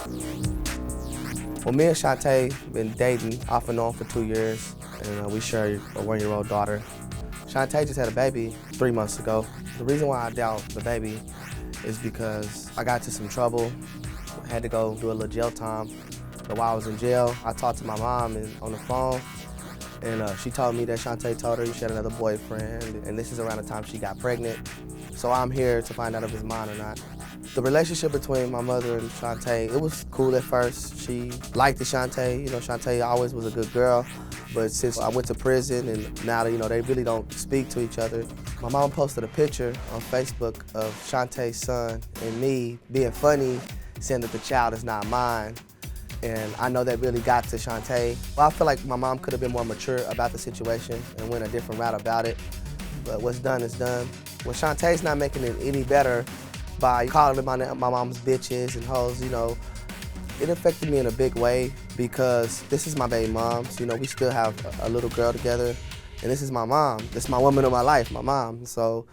Well, me and Shantae been dating off and on for 2 years, and we share a 1-year-old daughter. Shantae just had a baby 3 months ago. The reason why I doubt the baby is because I got into some trouble. I had to go do a little jail time. But while I was in jail, I talked to my mom on the phone, and she told me that Shantae told her she had another boyfriend, and this is around the time she got pregnant. So I'm here to find out if it's mine or not. The relationship between my mother and Shantae, it was cool at first. She liked the Shantae. You know, Shantae always was a good girl. But since I went to prison and now, they really don't speak to each other. My mom posted a picture on Facebook of Shantae's son and me being funny, saying that the child is not mine. And I know that really got to Shantae. Well, I feel like my mom could have been more mature about the situation and went a different route about it. But what's done is done. Well, Shantae's not making it any better by calling my mom's bitches and hoes, It affected me in a big way because this is my baby mom. So, we still have a little girl together, and this is my mom. This is my woman of my life, my mom. So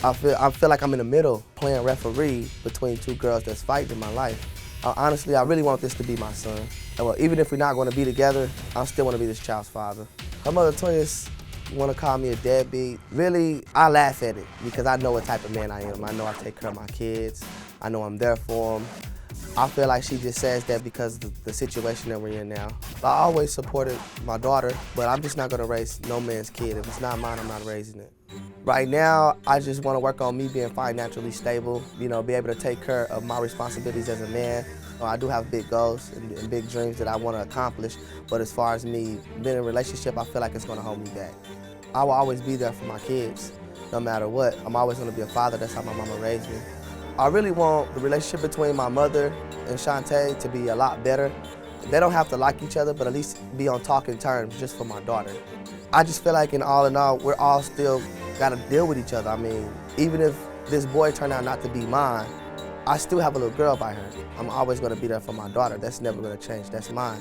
I feel like I'm in the middle playing referee between two girls that's fighting in my life. Honestly, I really want this to be my son. And well, even if we're not going to be together, I still want to be this child's father. Her mother, Toya's, want to call me a deadbeat. Really, I laugh at it because I know what type of man I am. I know I take care of my kids. I know I'm there for them. I feel like she just says that because of the situation that we're in now. I always supported my daughter, but I'm just not going to raise no man's kid. If it's not mine, I'm not raising it. Right now, I just want to work on me being financially stable, be able to take care of my responsibilities as a man. I do have big goals and big dreams that I want to accomplish, but as far as me being in a relationship, I feel like it's going to hold me back. I will always be there for my kids, no matter what. I'm always going to be a father. That's how my mama raised me. I really want the relationship between my mother and Shantae to be a lot better. They don't have to like each other, but at least be on talking terms just for my daughter. I just feel like in all, we're all still got to deal with each other. I mean, even if this boy turned out not to be mine, I still have a little girl by her. I'm always going to be there for my daughter. That's never going to change. That's mine.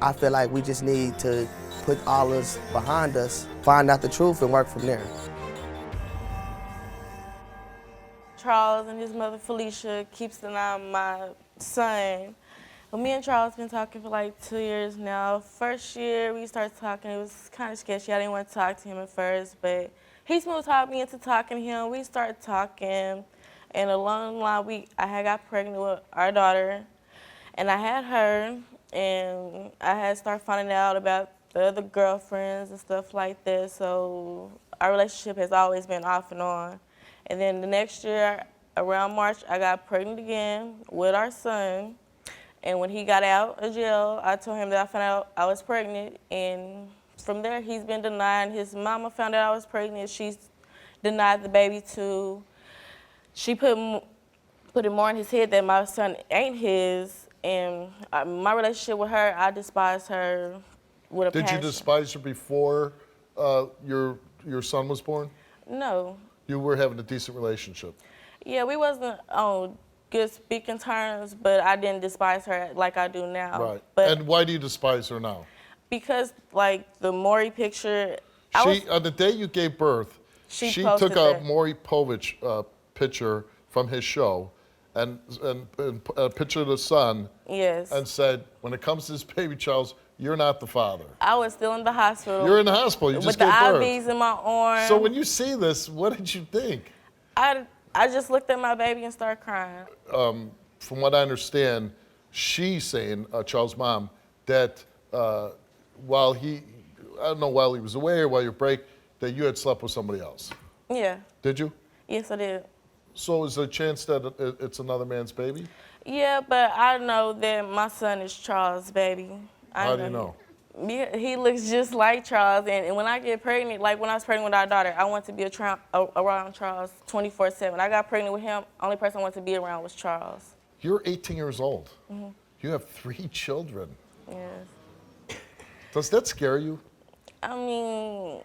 I feel like we just need to put all this behind us, find out the truth, and work from there. Charles and his mother Felicia keeps an eye on my son. Well, me and Charles been talking for like 2 years now. First year we started talking, it was kind of sketchy. I didn't want to talk to him at first, but he smooth talked me into talking to him. We started talking, and along the line, I had got pregnant with our daughter, and I had her, and I had started finding out about the other girlfriends and stuff like that. So our relationship has always been off and on. And then the next year, around March, I got pregnant again with our son. And when he got out of jail, I told him that I found out I was pregnant. And from there, he's been denying. His mama found out I was pregnant. She's denied the baby too. She put it more in his head that my son ain't his. And my relationship with her, I despise her with a passion. Did you despise her before your son was born? No. You were having a decent relationship? Yeah, we wasn't on good speaking terms, but I didn't despise her like I do now. Right. But and why do you despise her now? Because, like, the Maury picture... on the day you gave birth, she took a Maury Povich picture from his show and a picture of the son. Yes. And said, when it comes to this baby, Charles, you're not the father. I was still in the hospital. You're in the hospital. You just gave birth. With the IVs in my arm. So when you see this, what did you think? I just looked at my baby and started crying. From what I understand, she's saying, Charles' mom, that while he was away or while you break, that you had slept with somebody else. Yeah. Did you? Yes, I did. So is there a chance that it's another man's baby? Yeah, but I know that my son is Charles' baby. How do you know? He looks just like Charles, and when I get pregnant, like when I was pregnant with our daughter, I want to be around Charles 24/7. I got pregnant with him, only person I wanted to be around was Charles. You're 18 years old. Mm-hmm. You have 3 children. Yes. Does that scare you? I mean,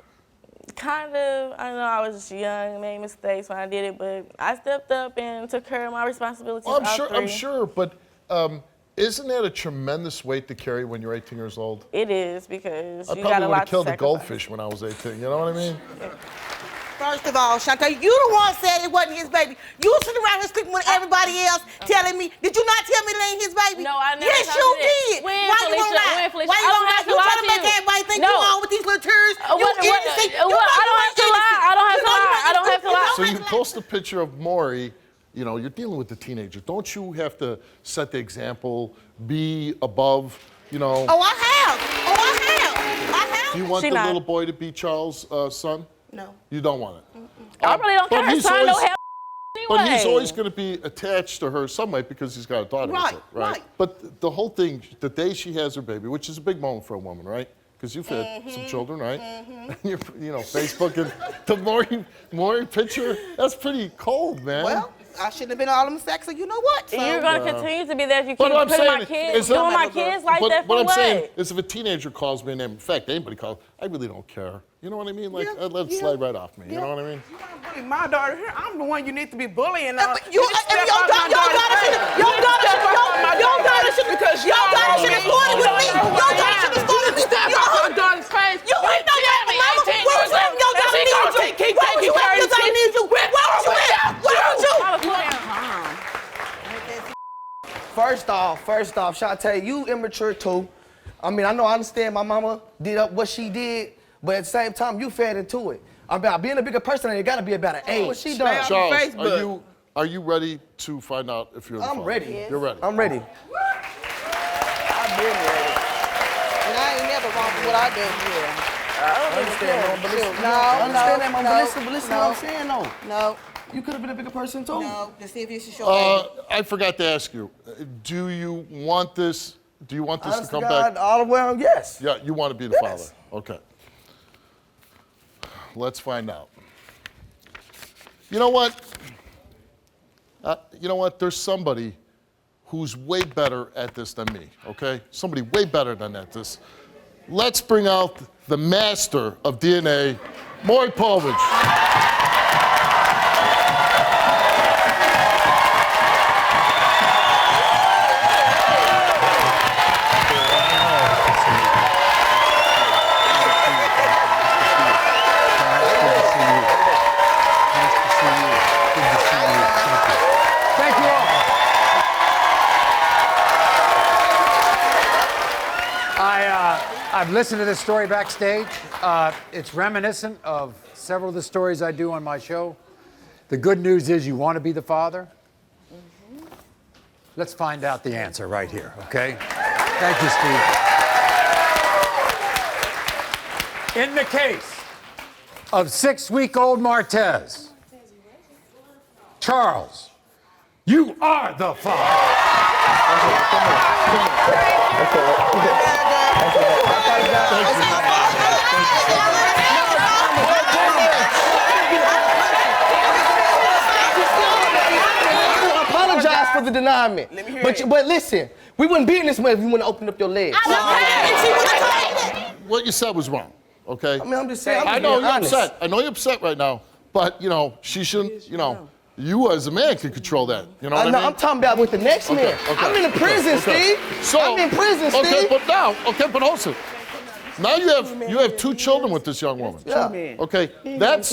kind of. I know I was young, made mistakes when I did it, but I stepped up and took care of my responsibilities. Well, I'm sure, but isn't that a tremendous weight to carry when you're 18 years old? It is, because I you got a lot to sacrifice. probably would have killed a goldfish when I was 18, you know what I mean? First of all, Chantal, you the one said it wasn't his baby. You sitting around here sleeping with everybody else, telling me, did you not tell me it ain't his baby? No, I never Yes, told you you that. did. When, Why you gonna lie? When, Felicia? Why you I don't gonna lie? have to You lie trying to to make you. everybody think No. you all with these little turds. You innocent. You know I don't have to lie. I don't have to lie. I don't have to lie. So you post a picture of Maury, you know, you're dealing with the teenager. Don't you have to set the example, be above, you know? Oh, I have. Oh, I have. Do you want She the not. little boy to be Charles' son? No. You don't want it? I really don't care. but His he's son don't always- have anyway. But he's always going to be attached to her some way because he's got a daughter. Right, with her, right. right. But the whole thing, the day she has her baby, which is a big moment for a woman, right? Because you've had some children, right? And you're, you know, Facebook and the Maury picture, that's pretty cold, man. Well, I shouldn't have been all them sex, so you know what? So. You're gonna continue to be there if you keep But what I'm putting my saying kids, is that- doing my kids like but that for what I'm what? saying is if a teenager calls me a name, in fact, anybody calls, I really don't care. You know what I mean? Like, Yeah, I'd let it yeah, slide right off me. You yeah. know what I mean? You don't bully my daughter here. I'm the one you need to be bullying. Your daughter should have because your daughter should have started with me. Your daughter should have started with me. Step off my daughter's face. You ain't no baby mama. Where was you at? Your daughter needs you. Keep Where was you at? Your daughter needs you. Where was you at? Where was you? First off, Shantae, you immature too. I mean, I understand my mama did up what she did, but at the same time, you fed into it. About being a bigger person, it gotta be about an age. What she done? Charles, Facebook. are you ready to find out if you're the I'm father? ready. Yes. You're ready. I'm ready. I've been ready. And I ain't never wrong for what I done. I understand, Mama, but listen, No, I understand that, Mama, no, but listen no. what I'm saying, though. No, You could have been a bigger person, too. no. To see if you should show I forgot to ask you. Do you want this? Do you want this to Honest come to God, back? all the way around, yes. Yeah, you want to be the Yes. father. Okay. Let's find out. You know what? There's somebody who's way better at this than me, okay? Somebody way better than at this. Let's bring out the master of DNA, Maury Povich. Thank you all. I've listened to this story backstage. It's reminiscent of several of the stories I do on my show. The good news is you want to be the father. Let's find out the answer right here, okay? Thank you, Steve. In the case of 6-week-old Martez, Charles, you are the father. I apologize for the deniement. Let me hear But, it. but listen, we wouldn't be in this way if you wouldn't open up your legs. What you said was wrong, okay? I mean, I'm just saying, I'm I just know being you're honest. upset. I know you're upset right now, but she shouldn't. You as a man can control that. You know what I mean? I'm talking about with the next man. okay, I'm in prison, okay. Steve. I'm in prison, Steve. Okay, but also, now you have 2 children with this young woman. Yeah. Okay, that's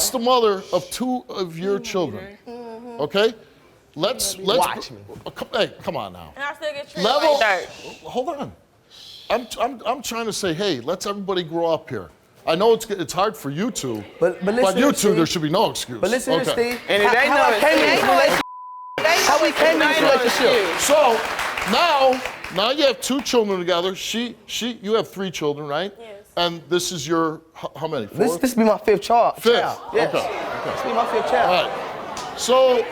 the mother of 2 of your children. Okay, let's Watch me. Hey, come on now. And I still get treated Level. like dirt. Hold on. I'm trying to say, hey, let's everybody grow up here. I know it's hard for you two, But listen, you two, Steve. there should be no excuse. But listen, okay. Steve. And it ain't how no I came in this relationship. How we came in this relationship. So now you have 2 children together. You have 3 children, right? Yes. And this is your how many? 4? This be my 5th child. 5th. Yes. Okay. This be my 5th child. All right. So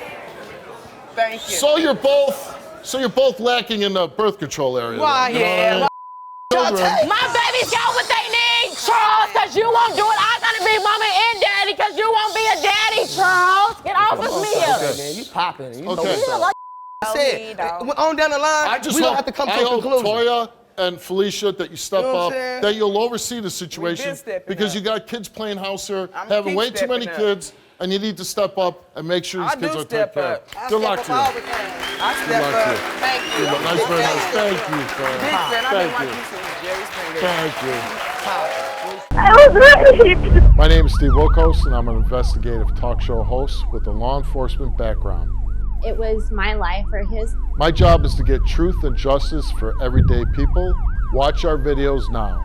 Thank you. so you're both lacking in the birth control area. Why, then, you know what I mean? Children. My babies got what they need, Charles, because you won't do it. I gotta be mama and daddy because you won't be a daddy, Charles. Get off of me. Okay, man, you popping. You Okay. know what I said. On down the line, we don't have to come to a conclusion. Toya and Felicia that you step You know what up, I'm saying? that you'll oversee the situation stepping because up. you got kids playing house here, I'ma having keep way too many stepping up. kids, and you need to step up and make sure these I kids do are taken step care up. of. Good luck to you. I step luck to up. you. Thank you. Good luck. Nice, very nice. Thank you, sir. Big fan. I've been Thank watching you. you since Jerry Springer. Thank you. I was raped. My name is Steve Wilkos, and I'm an investigative talk show host with a law enforcement background. It was my life or his. My job is to get truth and justice for everyday people. Watch our videos now.